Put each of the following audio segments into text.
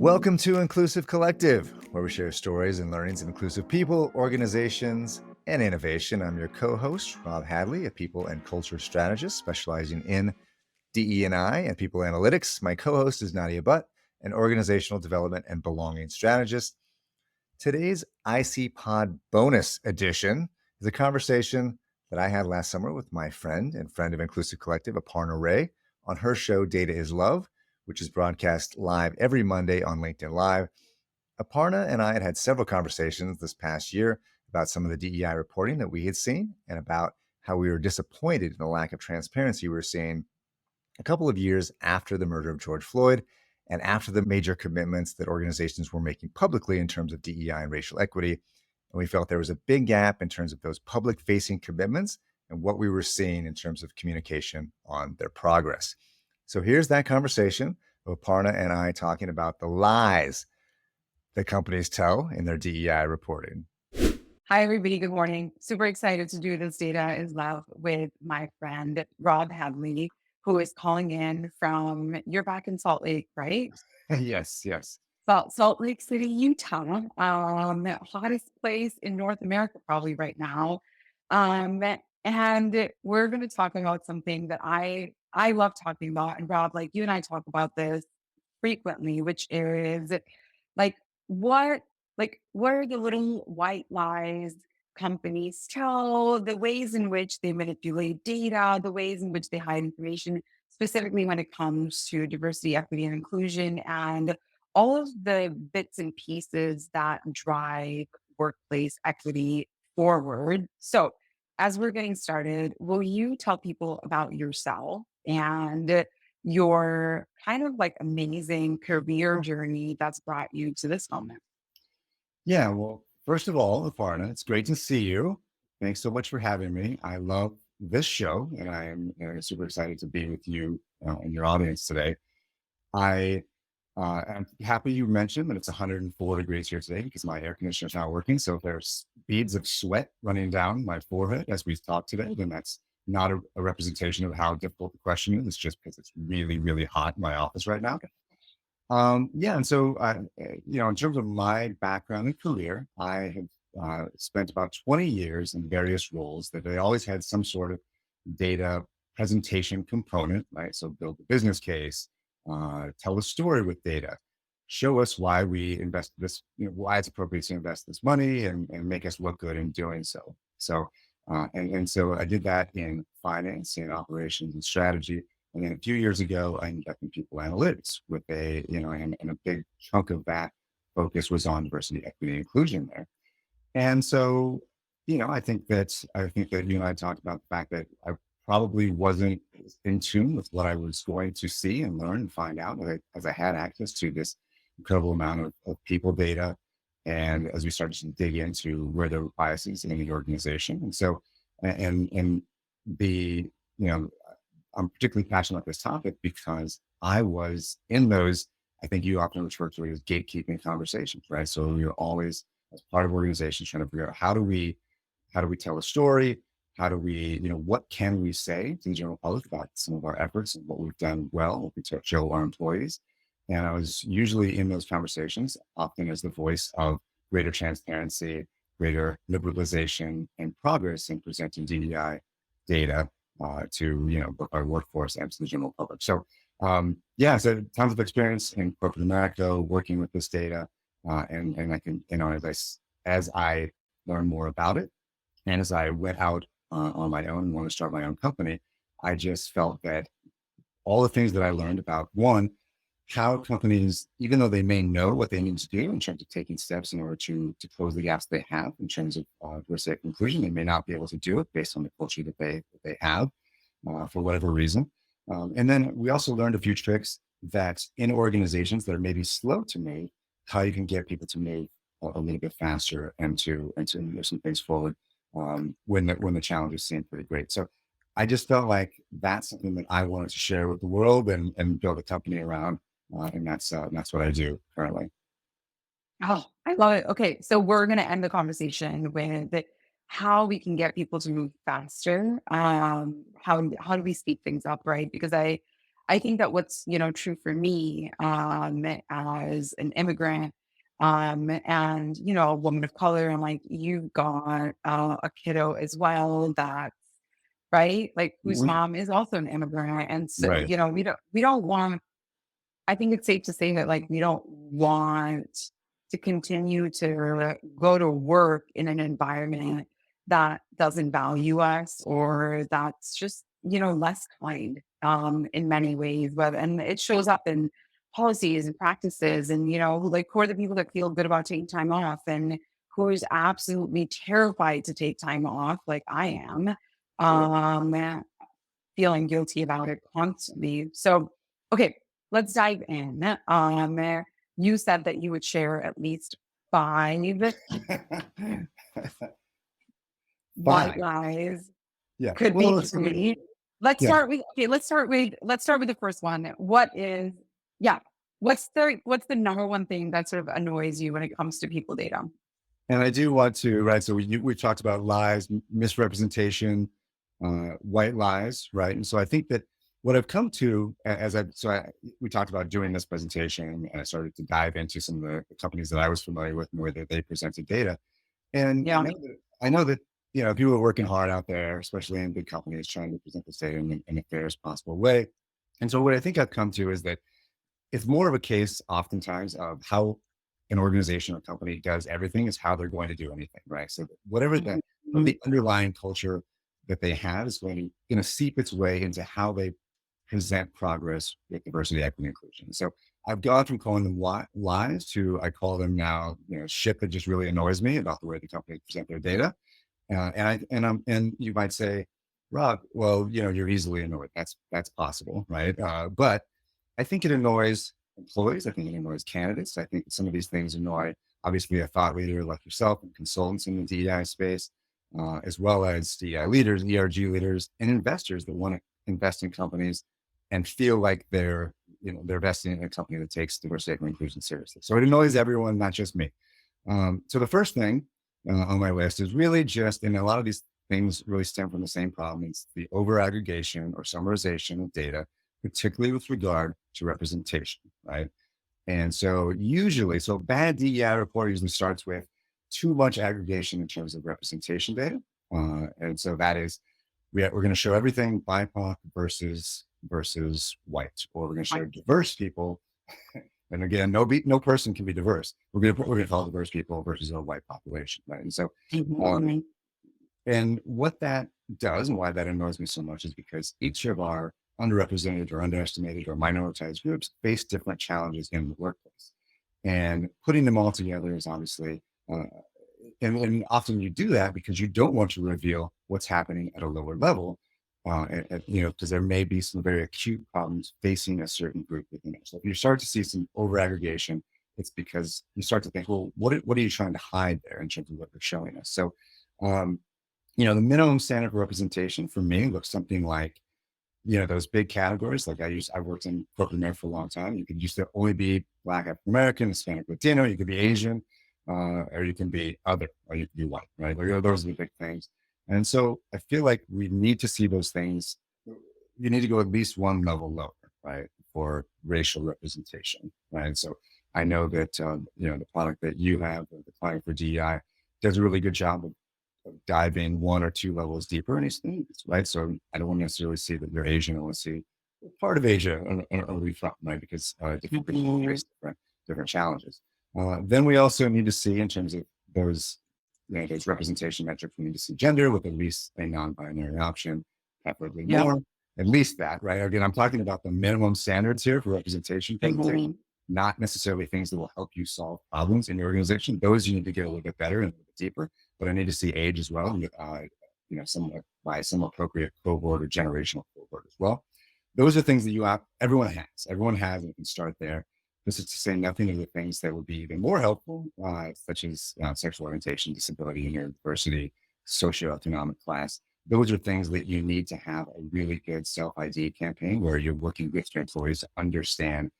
Welcome to Inclusive Collective, where we share stories and learnings of inclusive people, organizations, and innovation. I'm your co-host, Rob Hadley, a people and culture strategist specializing in DE&I and people analytics. My co-host is Nadia, an organizational development and belonging strategist. Today's IC Pod bonus edition is a conversation that I had last summer with my friend and friend of Inclusive Collective, Aparna Rae, on her show Data is Love, which is broadcast live every Monday on LinkedIn Live. Aparna and I had several conversations this past year about some of the DEI reporting that we had seen and about how we were disappointed in the lack of transparency we were seeing a couple of years after the murder of George Floyd and after the major commitments that organizations were making publicly in terms of DEI and racial equity. And we felt there was a big gap in terms of those public-facing commitments and what we were seeing in terms of communication on their progress. So here's that conversation of Aparna and I talking about the lies that companies tell in their DEI reporting. Hi, everybody. Good morning. Super excited to do this Data is Love with my friend, Rob Hadley, who is calling in from, you're back in Salt Lake, right? Yes. Salt Lake City, Utah, hottest place in North America, probably right now. Um, and we're going to talk about something that I love talking about. And Rob, like you and I talk about this frequently, which is like what what are the little white lies companies tell, the ways in which they manipulate data, the ways in which they hide information, specifically when it comes to diversity, equity, and inclusion, and all of the bits and pieces that drive workplace equity forward. So, as we're getting started, will you tell people about yourself and your kind of like amazing career journey that's brought you to this moment? Yeah, well, first of all, Aparna, it's great to see you. Thanks so much for having me. I love this show, and I am super excited to be with you and your audience today. I am happy you mentioned that it's 104 degrees here today because my air conditioner is not working. So if there's beads of sweat running down my forehead as we talk today, then that's not a representation of how difficult the question is. It's just because it's really, really hot in my office right now. Yeah, and so in terms of my background and career, I have spent about 20 years in various roles that they always had some sort of data presentation component, right? So build a business case, tell a story with data, show us why we invest this, why it's appropriate to invest this money, and make us look good in doing so. So I did that in finance and operations and strategy. And then a few years ago, I ended up in people analytics with and a big chunk of that focus was on diversity, equity, and inclusion there. And so, I think that you and I talked about the fact that I probably wasn't in tune with what I was going to see and learn and find out as I had access to this incredible amount of people data. And as we started to dig into where there were biases in the organization. And so, and the, you know, I'm particularly passionate about this topic because I was in those, I think you often refer to it as gatekeeping conversations, right? So you're always, as part of organizations, trying to figure out how do we tell a story? How do we, what can we say to the general public about some of our efforts and what we've done well, what we show our employees? And I was usually in those conversations, often as the voice of greater transparency, greater liberalization, and progress in presenting DEI data to both our workforce and to the general public. So tons of experience in corporate America working with this data, and I can as I learned more about it, and as I went out on my own and wanted to start my own company, I just felt that all the things that I learned about one, how companies, even though they may know what they need to do in terms of taking steps in order to close the gaps they have in terms of diversity and inclusion, they may not be able to do it based on the culture that they have for whatever reason. And then we also learned a few tricks that in organizations that are maybe slow to move, how you can get people to move a little bit faster and to move some things forward when the challenges seem pretty great. So I just felt like that's something that I wanted to share with the world and build a company around, and that's what I do currently. Oh, I love it. Okay, so we're gonna end the conversation with how we can get people to move faster. How do we speed things up, right? Because I I think that what's, true for me, as an immigrant, and, a woman of color, and like you got a kiddo as well that, right? Like whose Mhm. mom is also an immigrant. And so, Right. we don't want, I think it's safe to say that like we don't want to continue to go to work in an environment that doesn't value us or that's just, less kind in many ways. But and it shows up in policies and practices and like who are the people that feel good about taking time off and who is absolutely terrified to take time off, like I am. Sure. Um feeling guilty about it constantly. So, okay, let's dive in. You said that you would share at least five white Fine. lies. Yeah. Could Well, be let's see. three. Let's Yeah. start with okay. Let's start with the first one. What is yeah? What's the number one thing that sort of annoys you when it comes to people data? And I do want to, right? So we talked about lies, misrepresentation, white lies, right? And so I think that what I've come to we talked about doing this presentation, and I started to dive into some of the companies that I was familiar with and where they presented data. And Yeah. I know that people are working hard out there, especially in big companies, trying to present this data in the fairest possible way. And so what I think I've come to is that it's more of a case oftentimes of how an organization or company does everything is how they're going to do anything, right? So whatever Mhm. the underlying culture that they have is going to seep its way into how they present progress with diversity, equity, and inclusion. So I've gone from calling them lies to I call them now, shit that just really annoys me about the way the company present their data. And you might say, Rob, well, you're easily annoyed. That's possible, right? But I think it annoys employees. I think it annoys candidates. I think some of these things annoy, obviously, a thought leader like yourself and consultants in the DEI space, as well as DEI leaders, ERG leaders, and investors that want to invest in companies and feel like they're investing in a company that takes diversity and inclusion seriously. So it annoys everyone, not just me. So the first thing on my list is really just, and a lot of these things really stem from the same problem. It's the over aggregation or summarization of data, particularly with regard to representation, right? And so so bad DEI report usually starts with too much aggregation in terms of representation data. And so that is, we're going to show everything BIPOC versus white, or we're going to show diverse people. And again, no person can be diverse. We're gonna call diverse people versus a white population, right? And so, um, Mhm. and what that does and why that annoys me so much is because each of our underrepresented or underestimated or minoritized groups face different challenges in the workplace. And putting them all together is obviously, and often you do that because you don't want to reveal what's happening at a lower level, because there may be some very acute problems facing a certain group within it. So if you start to see some over aggregation, it's because you start to think, well, what are you trying to hide there in terms of what they're showing us? So, um, the minimum standard for representation for me looks something like, those big categories. Like I worked in corporate America for a long time. You could used to only be Black, African American, Hispanic, Latino. You could be Asian, or you can be other, or you can be white, right? Like, those are the big things. And so I feel like we need to see those things. You need to go at least one level lower, right, for racial representation, right? And so I know that the product that you have, the client for DEI, does a really good job of diving one or two levels deeper in these things, right? So I don't want to necessarily see that you're Asian. I want to see part of Asia or where you're from, right? Because different people Mhm. face different challenges. Then we also need to see in terms of those, those representation metrics, we need to see gender with at least a non-binary option, preferably Yeah. more, at least that, right? Again, I'm talking about the minimum standards here for representation presentation, Mhm. not necessarily things that will help you solve problems in your organization. Those you need to get a little bit better and a little bit deeper, but I need to see age as well, somewhat by some appropriate cohort or generational cohort as well. Those are things that everyone has. Everyone has, and you can start there. This is to say nothing of the things that would be even more helpful, such as sexual orientation, disability, neurodiversity, socioeconomic class. Those are things that you need to have a really good self ID campaign where you're working with your employees to understand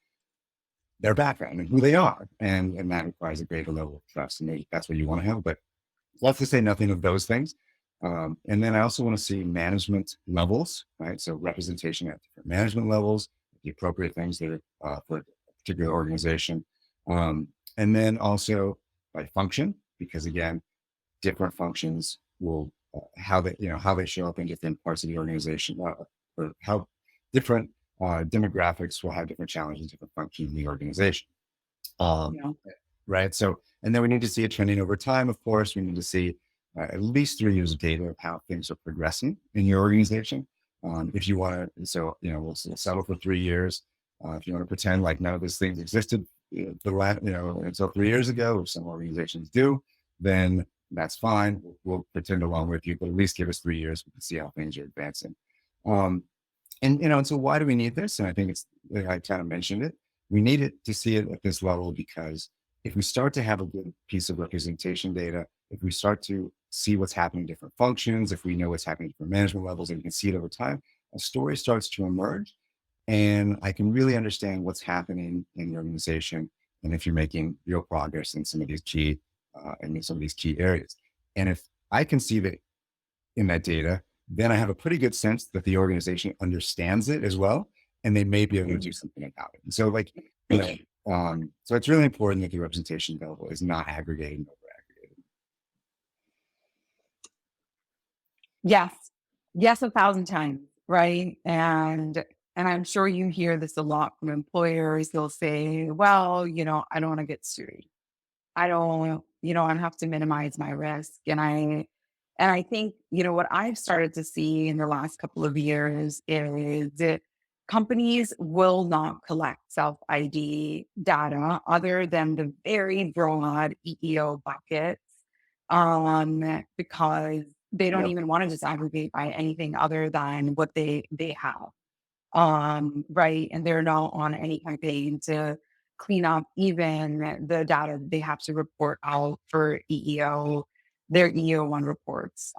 their background and who they are. And that requires a greater level of trust. And maybe that's what you want to have. But let's just say nothing of those things. And then I also want to see management levels, right? So representation at different management levels, the appropriate things that are for a particular organization. Um, and then also by function, because again, different functions will how they how they show up in different parts of the organization, or how different demographics will have different challenges, different functions in the organization. Um, Yeah. right. So, and then we need to see it trending over time. Of course, we need to see at least 3 years of data of how things are progressing in your organization. If you want to, so we'll settle for 3 years. If you want to pretend like none of these things existed the last, until 3 years ago, if some organizations do, then that's fine. We'll pretend along with you, but at least give us 3 years. We can see how things are advancing. Um, and so why do we need this? And I think it's, like I kind of mentioned it. We need it to see it at this level because if we start to have a good piece of representation data, if we start to see what's happening in different functions, if we know what's happening at different management levels and we can see it over time, a story starts to emerge. And I can really understand what's happening in the organization and if you're making real progress in some of these key areas. And if I can see that in that data, then I have a pretty good sense that the organization understands it as well, and they may be able to do something about it. And so, like, so it's really important that the representation available is not aggregated and over aggregated. Yes. Yes, 1,000 times, right? And I'm sure you hear this a lot from employers. They'll say, "Well, I don't wanna get sued. I have to minimize my risk." And I think, what I've started to see in the last couple of years is that companies will not collect self-ID data other than the very broad EEO buckets, because they don't Yep. even want to disaggregate by anything other than what they have. Right. And they're not on any campaign to clean up even the data that they have to report out for their EEO1 reports.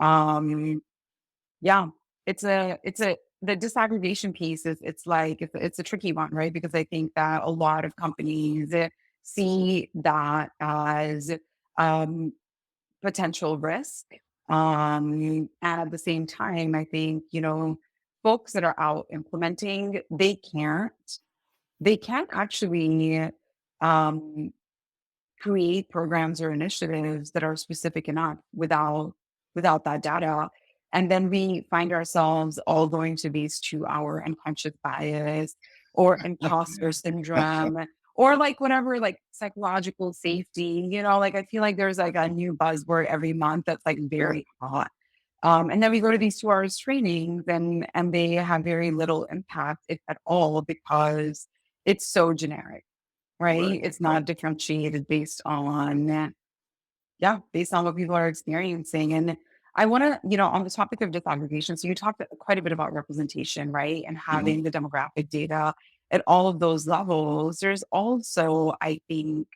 Yeah, the disaggregation piece it's a tricky one, right? Because I think that a lot of companies see that as um, potential risk. And at the same time, I think, folks that are out implementing, they can't actually um, create programs or initiatives that are specific enough without that data. And then we find ourselves all going to these 2 hour unconscious bias or imposter syndrome or like whatever, like psychological safety, like I feel like there's like a new buzzword every month that's like Right. very hot. And then we go to these 2 hours trainings and they have very little impact, if at all, because it's so generic. Right. Right? It's not differentiated based on what people are experiencing. And I want to, on the topic of disaggregation, so you talked quite a bit about representation, right? And Mhm. having the demographic data at all of those levels. There's also, I think,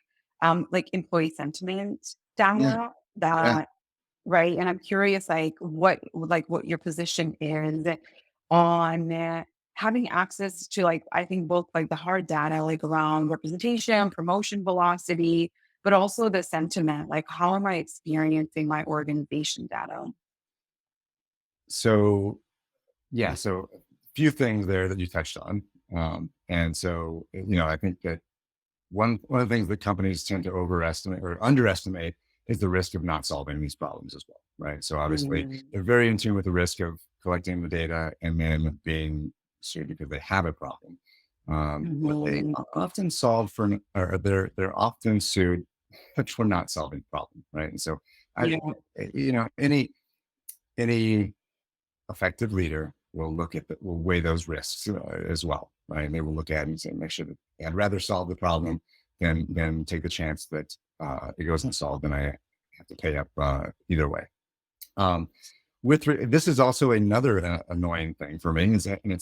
like employee sentiment Yeah. data Yeah. that right? And I'm curious, like what your position is on having access to, like, I think both like the hard data, like around representation, promotion velocity, but also the sentiment, like how am I experiencing my organization data? So yeah. So a few things there that you touched on. And so I think that one of the things that companies tend to overestimate or underestimate is the risk of not solving these problems as well, right? So obviously Mhm. they're very in tune with the risk of collecting the data and then being sued because they have a problem. But they Mhm. are often solved for, or they're often sued for not solving the problem, right? And so I, Yeah. any effective leader will will weigh those risks as well, right? And they will look at it and say, make sure that I'd rather solve the problem than take the chance that it goes unsolved and I have to pay up either way. Um, this is also another annoying thing for me is that, and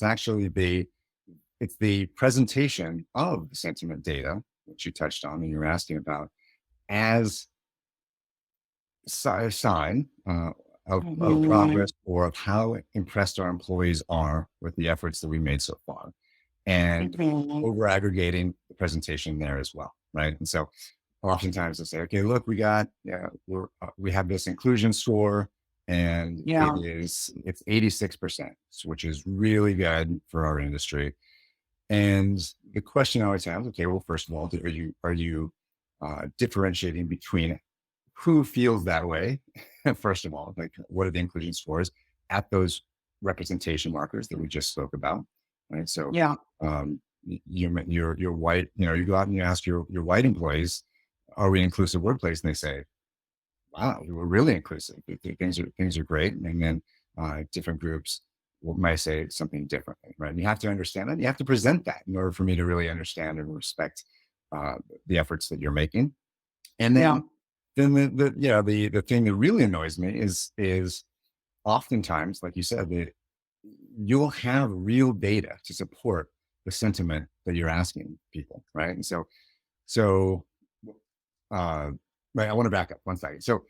it's the presentation of the sentiment data, which you touched on and you were asking about, as a sign of Mhm. progress or of how impressed our employees are with the efforts that we made so far, and Mhm. over aggregating the presentation there as well, right? And so oftentimes they'll say, okay, look, we have this inclusion score, and Yeah. it's 86%, which is really good for our industry. And the question I always have, okay, well, first of all, are you differentiating between who feels that way? First of all, like what are the inclusion scores at those representation markers that we just spoke about, right? So, Yeah. you're white. You go out and you ask your white employees, "Are we an inclusive workplace?" And they say, "Wow, we're really inclusive. Things are great." And then different groups might say something differently, right? And you have to understand that. You have to present that in order for me to really understand and respect uh, the efforts that you're making. And Yeah. then the thing that really annoys me is oftentimes, like you said, you'll have real data to support the sentiment that you're asking people, right? And so uh, right, I want to back up one second. So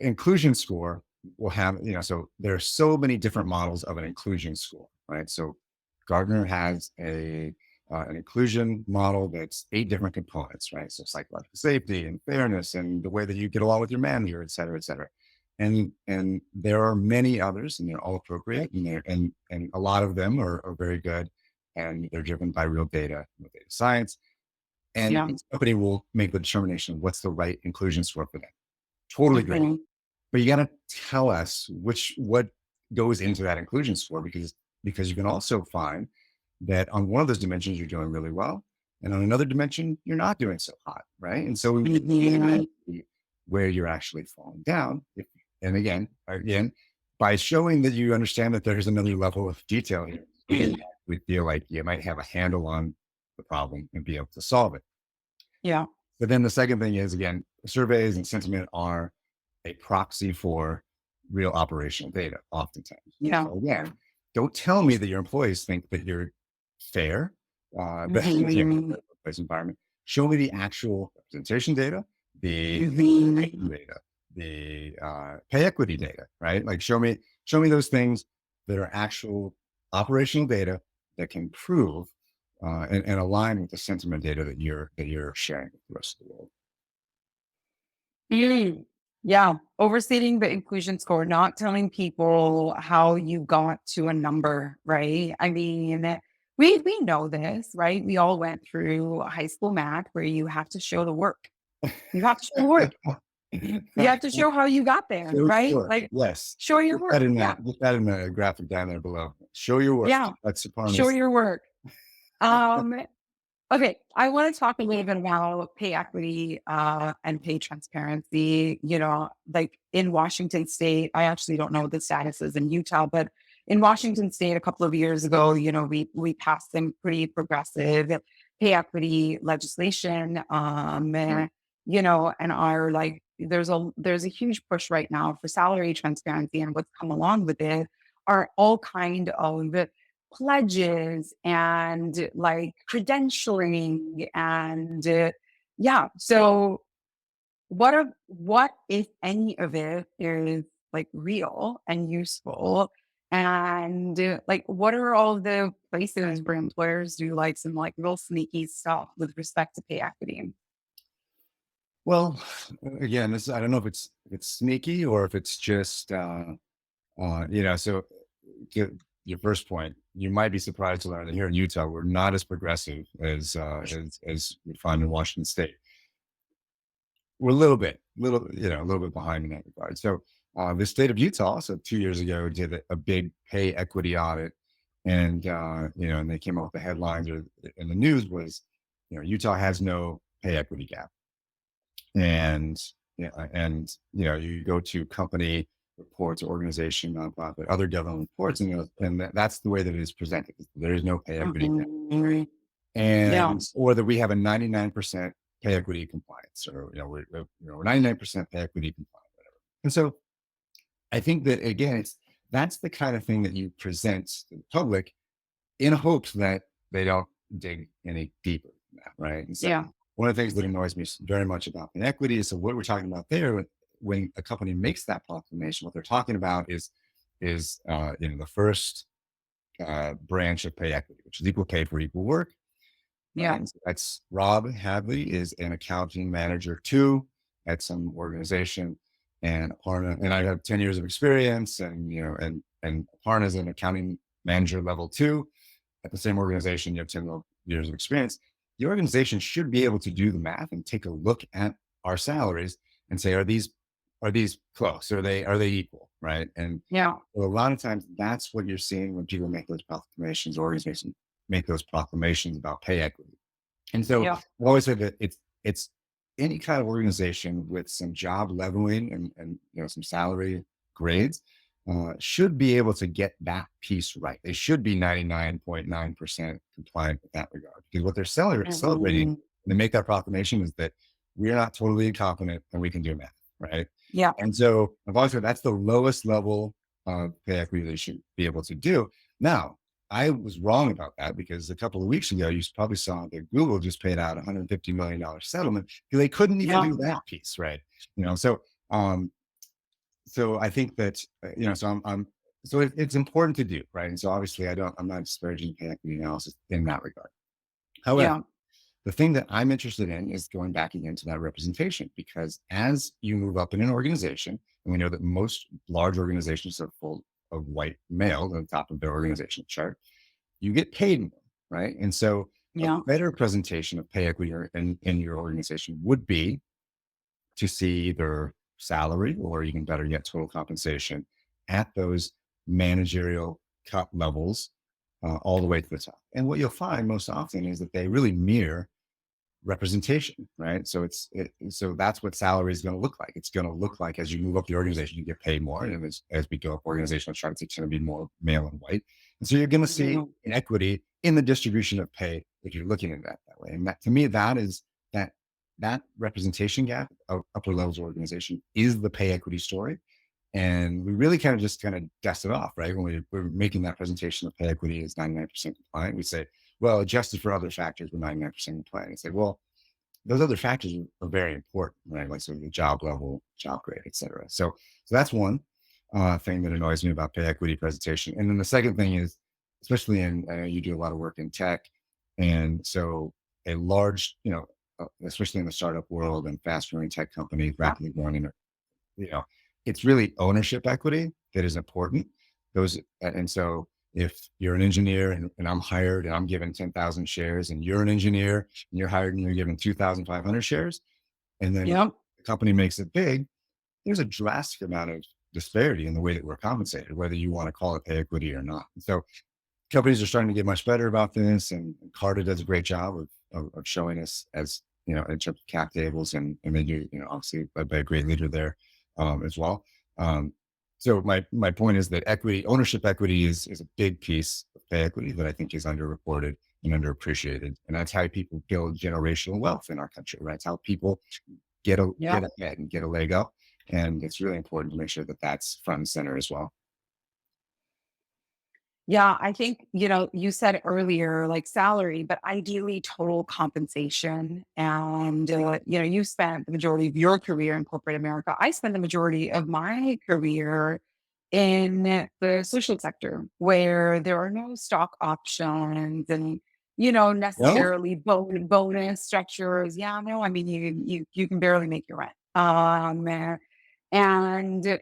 inclusion score will have, so there are so many different models of an inclusion score, right? So Gardner has an inclusion model that's 8 different components, right? So psychological safety and fairness and the way that you get along with your manager, et cetera, et cetera. And there are many others, and they're all appropriate, and a lot of them are very good, and they're driven by real data, data science. And Yeah. each company will make the determination of what's the right inclusion score for them. Totally great. Mhm. But you got to tell us what goes into that inclusion score, because you can also find that on one of those dimensions you're doing really well, and on another dimension you're not doing so hot, right? And so we Mhm. where you're actually falling down. And again, by showing that you understand that there's another level of detail here, we feel like you might have a handle on the problem and be able to solve it. Yeah. But then the second thing is, again, surveys and sentiment are a proxy for real operational data, oftentimes. Yeah. So again, don't tell me that your employees think that you're fair, that Mhm. workplace environment. Show me the actual representation data, the Mhm. data, the pay equity data, right? Like show me those things that are actual operational data that can prove and align with the sentiment data that you're sharing with the rest of the world. Mm. Yeah. Overstating the inclusion score, not telling people how you got to a number, right? I mean, we know this, right? We all went through high school math where you have to show the work. You have to show the work. You have to show how you got there, Show right? your work. Like Yes. show your Put that work. in Yeah. that. Put that in the graphic down there below. Show your work. Yeah. That's Show Aparna's. your work. Um, Okay, I want to talk a little bit about pay equity and pay transparency. Like in Washington State, I actually don't know what the status is in Utah, but in Washington State, a couple of years ago, we passed some pretty progressive pay equity legislation. And are like there's a huge push right now for salary transparency, and what's come along with it are all kind of pledges and like credentialing and yeah. So what if any of it is like real and useful? And like what are all the places where employers do like some like real sneaky stuff with respect to pay equity? Well, again, I don't know if it's sneaky or if it's just so your first point, you might be surprised to learn that here in Utah, we're not as progressive as we find in Washington State. We're a little bit behind in that regard. So the state of Utah, so 2 years ago, did a big pay equity audit, and and they came up with the headlines or in the news was, Utah has no pay equity gap, and you go to company reports, organization, nonprofit, other government reports, and that's the way that it is presented. There is no pay equity gap, Mhm. Yeah. or that we have a 99% pay equity compliance, or we're 99% pay equity compliant, whatever. And so I think that again, that's the kind of thing that you present to the public in hopes that they don't dig any deeper than that, right? And so Yeah. one of the things that annoys me very much about inequity is, so what we're talking about there, when a company makes that proclamation, what they're talking about is the first branch of pay equity, which is equal pay for equal work. Right. Yeah. And so that's Rob Hadley is an accounting manager too at some organization. And Aparna, and I have 10 years of experience, and Aparna is an accounting manager level two. at the same organization, you have 10 years of experience, the organization should be able to do the math and take a look at our salaries and say, are these close? Are they equal? Right. And Yeah. a lot of times that's what you're seeing when people make those proclamations, organizations make those proclamations about pay equity. And so Yeah. I've always said that it's any kind of organization with some job leveling and some salary grades should be able to get that piece right. They should be 99.9% compliant with that regard. Because what they're celebrating Mhm. when they make that proclamation is that we're not totally incompetent and we can do math, right? Yeah. And so I've always said that's the lowest level of pay equity they should be able to do. Now, I was wrong about that because a couple of weeks ago, you probably saw that Google just paid out $150 million settlement because they couldn't even Yeah. do that piece, right? You know, so um, so I think that so it's important to do, right? And so obviously, I'm not disparaging pay equity analysis in that regard. However, Yeah. the thing that I'm interested in is going back again to that representation because as you move up in an organization, and we know that most large organizations are full of white males on the top of their organizational chart, you get paid more, right? And so a Yeah. better presentation of pay equity in your organization would be to see either salary or even better yet, total compensation at those managerial cut levels all the way to the top. And what you'll find most often is that they really mirror representation, right? So that's what salary is going to look like. It's going to look like as you move up the organization, you get paid more, and as we go up organizational charts, it's going to be more male and white, and so you're going to see Mhm. inequity in the distribution of pay if you're looking at that way. And that to me, that is that representation gap of upper levels organization is the pay equity story. And we really kind of dust it off, right? When we're making that presentation of pay equity is 99% compliant, we say, well, adjusted for other factors, we're 99% compliant. And say, well, those other factors are very important, right? Like sort of the job level, job grade, et cetera. So that's one thing that annoys me about pay equity presentation. And then the second thing is, especially in you do a lot of work in tech, and so a large, especially in the startup world and fast growing tech companies, Yeah. rapidly growing you know, it's really ownership equity that is important. And so if you're an engineer and I'm hired and I'm given 10,000 shares and you're an engineer and you're hired and you're given 2,500 shares, and then Yep. the company makes it big, there's a drastic amount of disparity in the way that we're compensated, whether you want to call it pay equity or not. And so companies are starting to get much better about this, and Carta does a great job of showing us as in terms of cap tables, and they do obviously led by a great leader there as well. Um, so my point is that ownership equity is a big piece of pay equity that I think is underreported and underappreciated, and that's how people build generational wealth in our country. Right, it's how people get Yep. ahead and get a leg up, and it's really important to make sure that that's front and center as well. Yeah, I think, you said earlier, like salary, but ideally total compensation. And, you spent the majority of your career in corporate America. I spent the majority of my career in the social sector where there are no stock options and, No, necessarily bonus structures. Yeah, no, I mean, you can barely make your rent. And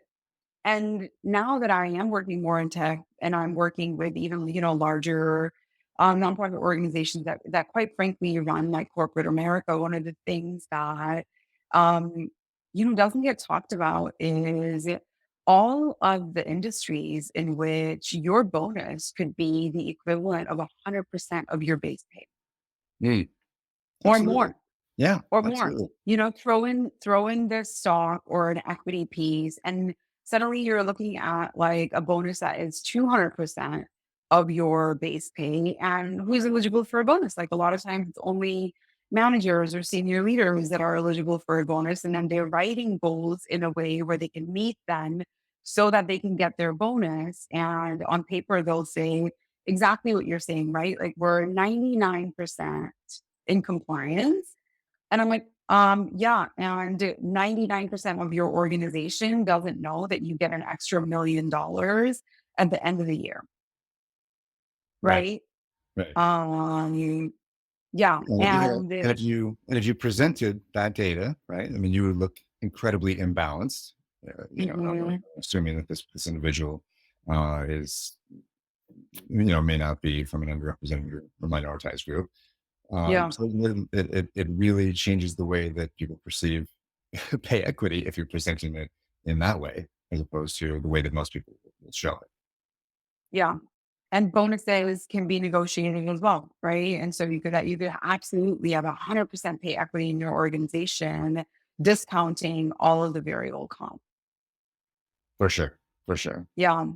and now that I am working more in tech and I'm working with even, larger nonprofit organizations that quite frankly run like corporate America, one of the things that um, doesn't get talked about is all of the industries in which your bonus could be the equivalent of 100% of your base pay mm, or absolutely, more yeah, or more. absolutely, Throw in the stock or an equity piece, and suddenly you're looking at like a bonus that is 200% of your base pay. And who's eligible for a bonus? Like a lot of times, it's only managers or senior leaders that are eligible for a bonus, and then they're writing goals in a way where they can meet them so that they can get their bonus. And on paper, they'll say exactly what you're saying, right? Like we're 99% in compliance, and I'm like, yeah. And 99% of your organization doesn't know that you get an extra $1 million at the end of the year. right, Right. right. Um, yeah. And And if you presented that data, right? I mean, you would look incredibly imbalanced. I'm mhm, assuming that this individual is. may not be from an underrepresented group or minoritized group. Yeah. So it really changes the way that people perceive pay equity if you're presenting it in that way, as opposed to the way that most people will show it. Yeah. And bonuses can be negotiated as well, right? And so you could absolutely have 100% pay equity in your organization, discounting all of the variable comp. For sure. For sure. Yeah.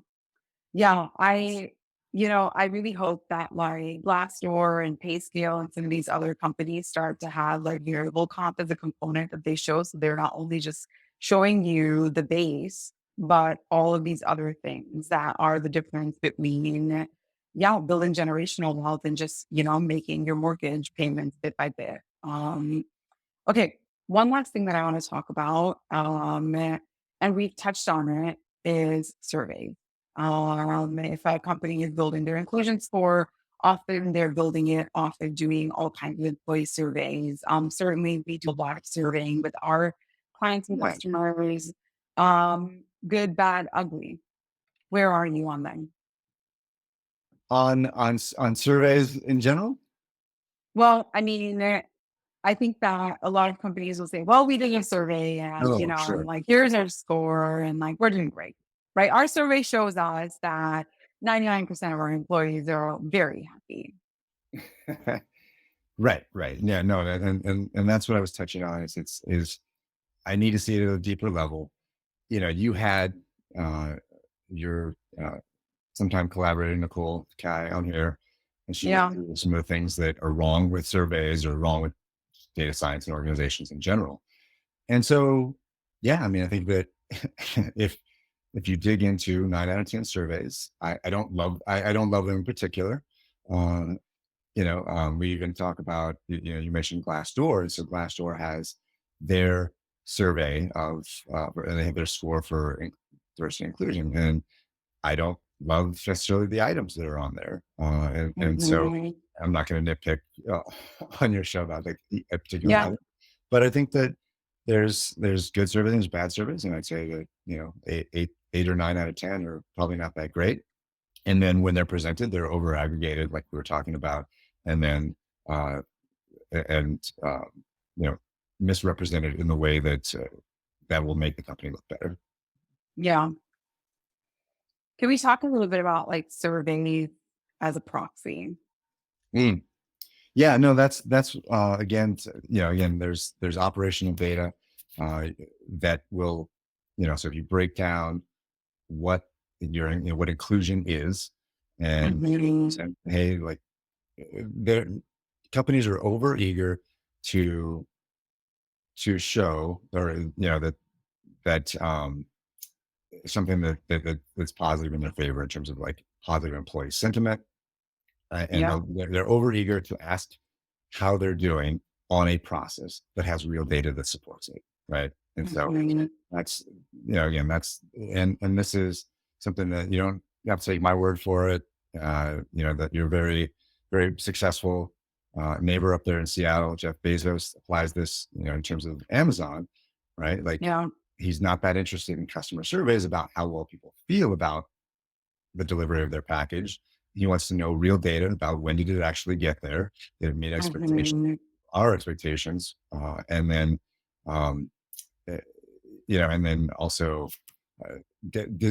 Yeah, I really hope that like Glassdoor and PayScale and some of these other companies start to have like variable comp as a component that they show. So they're not only just showing you the base, but all of these other things that are the difference between, yeah, building generational wealth and just, making your mortgage payments bit by bit. Okay, one last thing that I want to talk about, and we've touched on it, is surveys. If a company is building their inclusion score, often they're building it off of doing all kinds of employee surveys. Certainly, we do a lot of surveying with our clients and Right. customers. Good, bad, ugly. Where are you on them? On surveys in general? Well, I mean, I think that a lot of companies will say, well, we did a survey and, Oh, sure. like, here's our score and like, we're doing great, right? Our survey shows us that 99% of our employees are very happy. Right, right. Yeah, no, and that's what I was touching on is I need to see it at a deeper level. You had uh your sometime collaborator Nicole Kai on here, and she went Yeah. through some of the things that are wrong with surveys or wrong with data science and organizations in general. And so, yeah, I mean, I think that if if you dig into 9 out of 10 surveys, I don't love them in particular. Um, we even talk about you mentioned Glassdoor, and so Glassdoor has their survey of and they have their score for diversity and inclusion, and I don't love necessarily the items that are on there, and so Mhm. I'm not going to nitpick uh, on your show about like a particular Yeah. item, but I think that there's good surveys and there's bad surveys, and I'd say that eight or 9 out of 10 are probably not that great. And then when they're presented, they're over aggregated, like we were talking about, and then uh, and you know misrepresented in the way that that will make the company look better. Yeah. Can we talk a little bit about like surveys as a proxy? Mm. Yeah, no, that's again, again, there's operational data uh, that will, so if you break down what what inclusion is, and Mhm. say, hey, like there companies are over eager to show or that something that's positive in their favor in terms of like positive employee sentiment, and Yeah. they're over eager to ask how they're doing on a process that has real data that supports it, right? And so Mhm. that's again, and this is something that you don't have to take my word for it. That you're very successful neighbor up there in Seattle, Jeff Bezos, applies this, in terms of Amazon, right? Like Yeah. he's not that interested in customer surveys about how well people feel about the delivery of their package. He wants to know real data about when did it actually get there, did it meet expectations, Mhm. our expectations, and then um, uh, and then also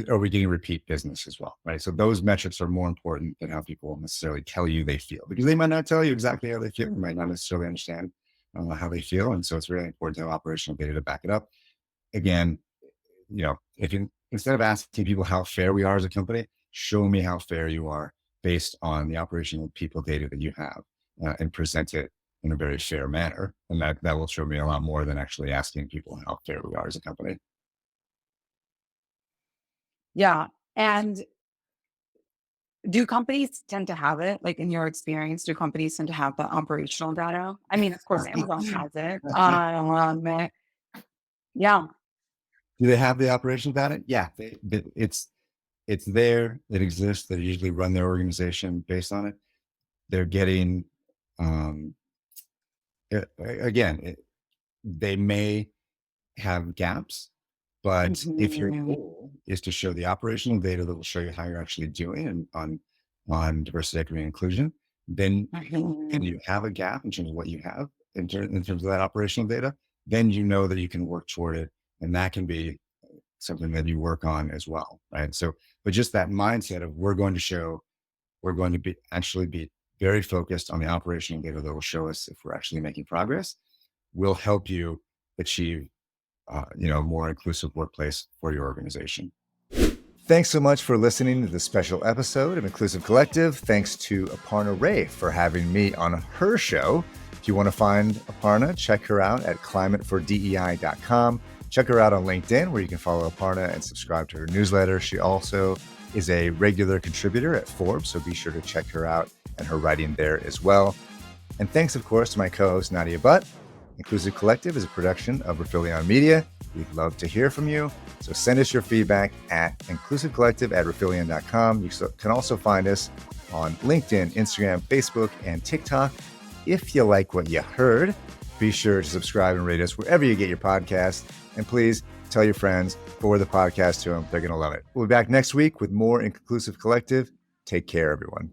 are we getting repeat business as well, right? So those metrics are more important than how people necessarily tell you they feel, because they might not tell you exactly how they feel, they might not necessarily understand how they feel, and so it's really important to have operational data to back it up. Again, if you instead of asking people how fair we are as a company, show me how fair you are based on the operational people data that you have, and present it in a very fair manner. And that will show me a lot more than actually asking people how fair we are as a company. Yeah. And do companies tend to have it? Like in your experience, do companies tend to have the operational data? I mean, of course, Amazon has it. Yeah, Do they have the operational data? Yeah, it's there. It exists. They usually run their organization based on it. They're getting, um, again, they may have gaps, but if your mhm, goal is to show the operational data that will show you how you're actually doing and on on diversity, equity, and inclusion, then and Mhm. you have a gap in terms of what you have in terms of that operational data, then you know that you can work toward it. And that can be something that you work on as well. Right. So, but just that mindset of we're going to be actually be very focused on the operational data that will show us if we're actually making progress, will help you achieve, a more inclusive workplace for your organization. Thanks so much for listening to this special episode of Inclusive Collective. Thanks to Aparna Rae for having me on her show. If you want to find Aparna, check her out at climatefordei.com. Check her out on LinkedIn, where you can follow Aparna and subscribe to her newsletter. She also is a regular contributor at Forbes, so be sure to check her out and her writing there as well. And thanks, of course, to my co-host, Nadia Butt. Inclusive Collective is a production of Rifelion Media. We'd love to hear from you. So send us your feedback at inclusivecollective@rifelion.com. You can also find us on LinkedIn, Instagram, Facebook, and TikTok. If you like what you heard, be sure to subscribe and rate us wherever you get your podcasts. And please tell your friends, forward the podcast to them. They're going to love it. We'll be back next week with more Inclusive Collective. Take care, everyone.